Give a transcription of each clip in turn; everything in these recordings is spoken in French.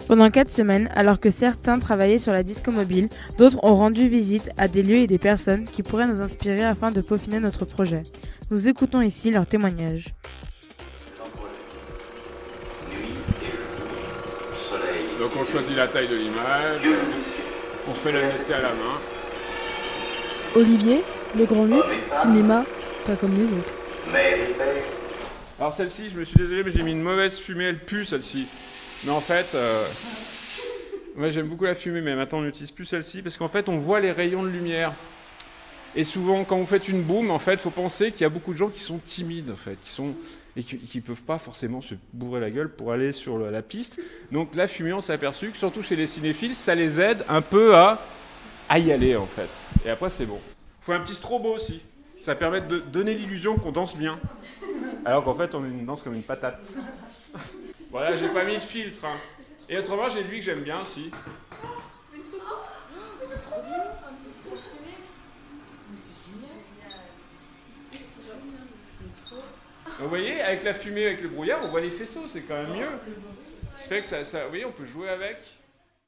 Pendant 4 semaines, alors que certains travaillaient sur la disco mobile, d'autres ont rendu visite à des lieux et des personnes qui pourraient nous inspirer afin de peaufiner notre projet. Nous écoutons ici leurs témoignages. Donc on choisit la taille de l'image, on fait la netteté à la main. Olivier, le grand luxe, cinéma, pas comme les autres. Alors celle-ci, je me suis désolé, mais j'ai mis une mauvaise fumée, elle pue celle-ci. Mais en fait, ouais, j'aime beaucoup la fumée, mais maintenant on n'utilise plus celle-ci parce qu'en fait on voit les rayons de lumière. Et souvent, quand vous faites une boum, en fait, il faut penser qu'il y a beaucoup de gens qui sont timides, en fait, qui peuvent pas forcément se bourrer la gueule pour aller sur la piste. Donc la fumée, on s'est aperçu que surtout chez les cinéphiles, ça les aide un peu à y aller, en fait. Et après, c'est bon. Il faut un petit strobo aussi. Ça permet de donner l'illusion qu'on danse bien. Alors qu'en fait, on danse comme une patate. Voilà, j'ai pas mis de filtre. Hein. Et autrement, j'ai lui que j'aime bien aussi. Vous voyez, avec la fumée, avec le brouillard, on voit les faisceaux, c'est quand même mieux. Ça fait que ça, vous voyez, on peut jouer avec.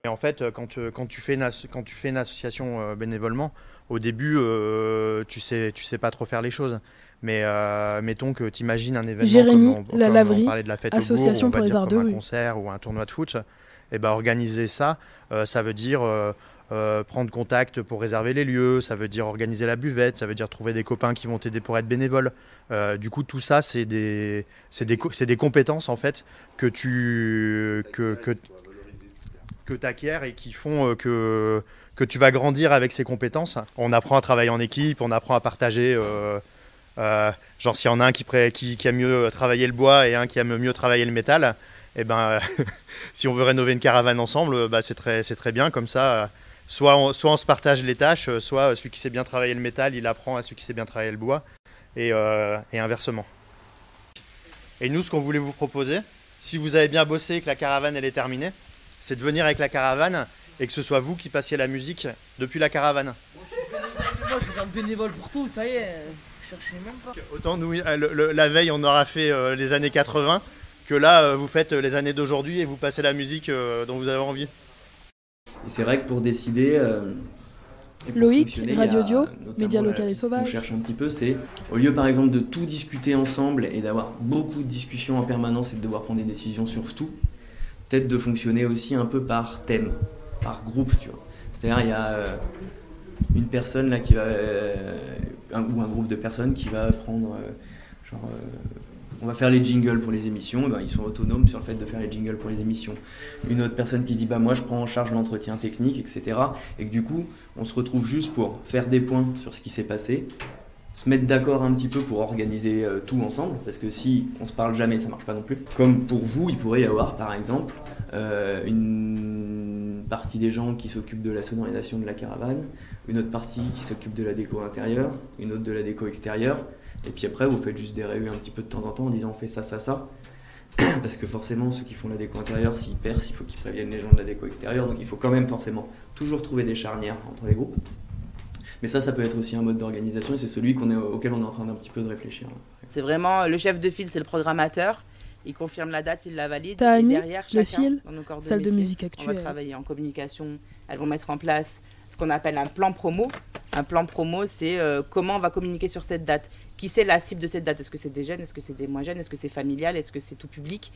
Et en fait, quand tu fais une association bénévolement, au début, tu sais pas trop faire les choses. Mais mettons que tu imagines un événement Jérémy, comme la on laverie, parlait de la fête association au bourg, pour les arts de comme rue. un concert ou un tournoi de foot, et ben organiser ça, ça veut dire prendre contact pour réserver les lieux, ça veut dire organiser la buvette, ça veut dire trouver des copains qui vont t'aider pour être bénévole. Du coup, tout ça, c'est des compétences en fait que tu acquiers et qui font que tu vas grandir avec ces compétences. On apprend à travailler en équipe, on apprend à partager. Genre s'il y en a un qui a mieux travaillé le bois et un qui aime mieux travailler le métal, et ben si on veut rénover une caravane ensemble, bah, c'est très bien comme ça. Soit on se partage les tâches, soit celui qui sait bien travailler le métal, il apprend à celui qui sait bien travailler le bois, et inversement. Et nous, ce qu'on voulait vous proposer, si vous avez bien bossé et que la caravane elle est terminée, c'est de venir avec la caravane et que ce soit vous qui passiez la musique depuis la caravane. Moi, je suis un bénévole pour tout, ça y est, je cherchais même pas. Autant nous, la veille, on aura fait les années 80, que là, vous faites les années d'aujourd'hui et vous passez la musique dont vous avez envie. Et c'est vrai que pour décider, et pour Loïc, fonctionner, Radio il y a Dio, notamment média local et ce qu'on sauvage. cherche un petit peu, c'est au lieu par exemple de tout discuter ensemble et d'avoir beaucoup de discussions en permanence et de devoir prendre des décisions sur tout, peut-être de fonctionner aussi un peu par thème, par groupe, tu vois. C'est-à-dire il y a une personne là qui va, ou un groupe de personnes qui va prendre, on va faire les jingles pour les émissions, et ben, ils sont autonomes sur le fait de faire les jingles pour les émissions. Une autre personne qui dit bah moi je prends en charge l'entretien technique, etc. Et que du coup on se retrouve juste pour faire des points sur ce qui s'est passé, se mettre d'accord un petit peu pour organiser tout ensemble, parce que si on se parle jamais, ça marche pas non plus. Comme pour vous, il pourrait y avoir par exemple une partie des gens qui s'occupent de la sonorisation de la caravane, une autre partie qui s'occupe de la déco intérieure, une autre de la déco extérieure, et puis après vous faites juste des réunions un petit peu de temps en temps en disant on fait ça, ça, ça. Parce que forcément ceux qui font la déco intérieure, s'ils percent, il faut qu'ils préviennent les gens de la déco extérieure, donc il faut quand même forcément toujours trouver des charnières entre les groupes. Mais ça peut être aussi un mode d'organisation et c'est celui auquel on est en train d'un petit peu de réfléchir. C'est vraiment le chef de file, c'est le programmateur. Il confirme la date, il la valide. T'as et Annie, derrière, le chacun, fil, dans nos corps salle de métier, musique on actuelle. va travailler en communication. Elles vont mettre en place ce qu'on appelle un plan promo. Un plan promo, c'est comment on va communiquer sur cette date. Qui c'est la cible de cette date? Est-ce que c'est des jeunes? Est-ce que c'est des moins jeunes? Est-ce que c'est familial? Est-ce que c'est tout public?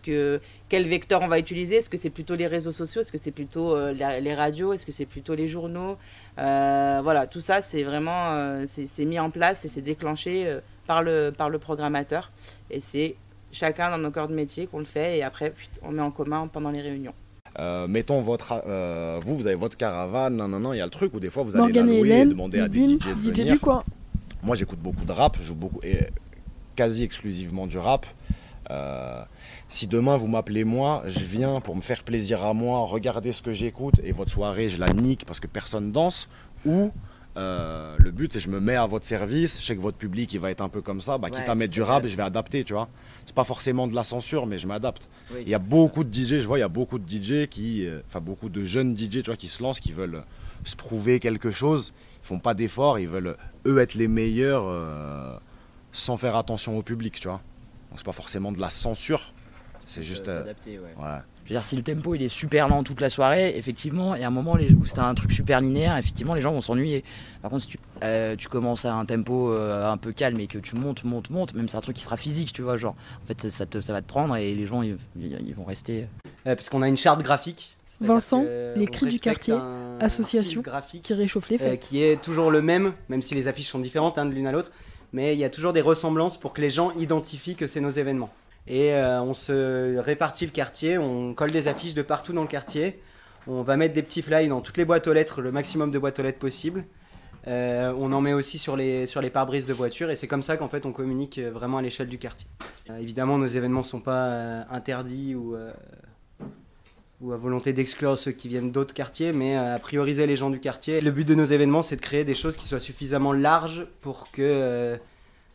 Quel vecteur on va utiliser? Est-ce que c'est plutôt les réseaux sociaux? Est-ce que c'est plutôt les radios? Est-ce que c'est plutôt les journaux? Voilà, tout ça, c'est vraiment c'est mis en place et c'est déclenché par le programmateur. Et c'est chacun dans nos corps de métier qu'on le fait et après on met en commun pendant les réunions. Mettons vous avez votre caravane, non, il y a le truc où des fois vous allez Morgane la et louer et Hélène, demander à des Bibine, DJ de DJ venir. du coin. Moi j'écoute beaucoup de rap, je joue beaucoup et quasi exclusivement du rap. Si demain vous m'appelez moi, je viens pour me faire plaisir à moi, regarder ce que j'écoute et votre soirée je la nique parce que personne danse, ou le but c'est que je me mets à votre service, je sais que votre public il va être un peu comme ça, quitte à mettre du rap, je vais adapter, tu vois. C'est pas forcément de la censure mais je m'adapte. Il y a beaucoup de DJ, je vois, il y a beaucoup de DJ beaucoup de jeunes DJ, tu vois, qui se lancent, qui veulent se prouver quelque chose, ils font pas d'efforts, ils veulent eux être les meilleurs sans faire attention au public, tu vois. Donc c'est pas forcément de la censure, C'est juste. S'adapter, ouais. Voilà. Je veux dire, si le tempo il est super lent toute la soirée, effectivement, et à un moment où c'est un truc super linéaire, effectivement, les gens vont s'ennuyer. Par contre, si tu commences à un tempo un peu calme et que tu montes, même c'est un truc qui sera physique, tu vois, genre, en fait, ça va te prendre et les gens ils vont rester. Parce qu'on a une charte graphique. Vincent, les cris du quartier, association qui réchauffe les fêtes. Qui est toujours le même si les affiches sont différentes de l'une à l'autre, mais il y a toujours des ressemblances pour que les gens identifient que c'est nos événements. Et on se répartit le quartier, on colle des affiches de partout dans le quartier, on va mettre des petits flyers dans toutes les boîtes aux lettres, le maximum de boîtes aux lettres possible. On en met aussi sur les pare-brises de voitures et c'est comme ça qu'en fait on communique vraiment à l'échelle du quartier. Évidemment nos événements ne sont pas interdits ou à volonté d'exclure ceux qui viennent d'autres quartiers, mais à prioriser les gens du quartier. Le but de nos événements c'est de créer des choses qui soient suffisamment larges pour que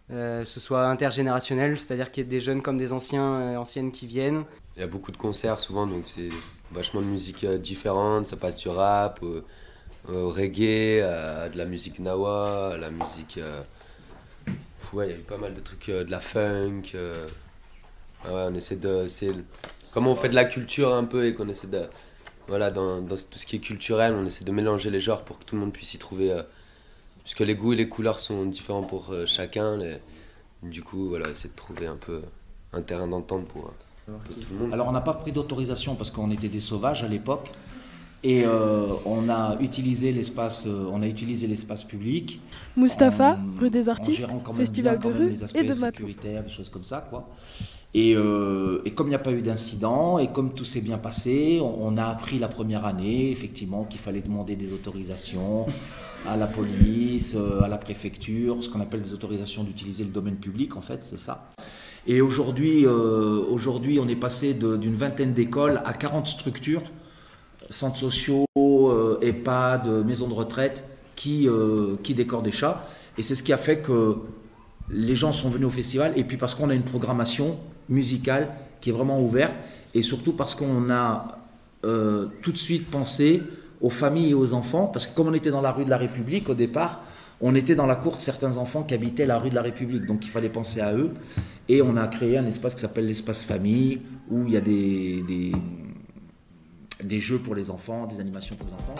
ce soit intergénérationnel, c'est-à-dire qu'il y ait des jeunes comme des anciennes qui viennent. Il y a beaucoup de concerts souvent, donc c'est vachement de musique différente, ça passe du rap au reggae, à de la musique nawa, à la musique... ouais, il y a eu pas mal de trucs, de la funk. Ouais, on essaie de... Comme on fait de la culture un peu et qu'on essaie de... Voilà, dans tout ce qui est culturel, on essaie de mélanger les genres pour que tout le monde puisse y trouver... puisque les goûts et les couleurs sont différents pour chacun. Du coup, voilà, essayer de trouver un peu un terrain d'entente pour tout le monde. Alors, on n'a pas pris d'autorisation parce qu'on était des sauvages à l'époque. Et on a utilisé l'espace public. Mustapha, rue des Artistes, festival de rue et de bateau. Des choses comme ça, quoi. Et comme il n'y a pas eu d'incident et comme tout s'est bien passé, on a appris la première année, effectivement, qu'il fallait demander des autorisations à la police, à la préfecture, ce qu'on appelle des autorisations d'utiliser le domaine public, en fait, c'est ça. Et aujourd'hui, on est passé d'une vingtaine d'écoles à 40 structures, centres sociaux, EHPAD, maisons de retraite, qui décorent des chats. Et c'est ce qui a fait que les gens sont venus au festival, et puis parce qu'on a une programmation musicale qui est vraiment ouverte, et surtout parce qu'on a tout de suite pensé aux familles et aux enfants, parce que comme on était dans la rue de la République au départ, on était dans la cour de certains enfants qui habitaient la rue de la République, donc il fallait penser à eux, et on a créé un espace qui s'appelle l'espace famille, où il y a des jeux pour les enfants, des animations pour les enfants.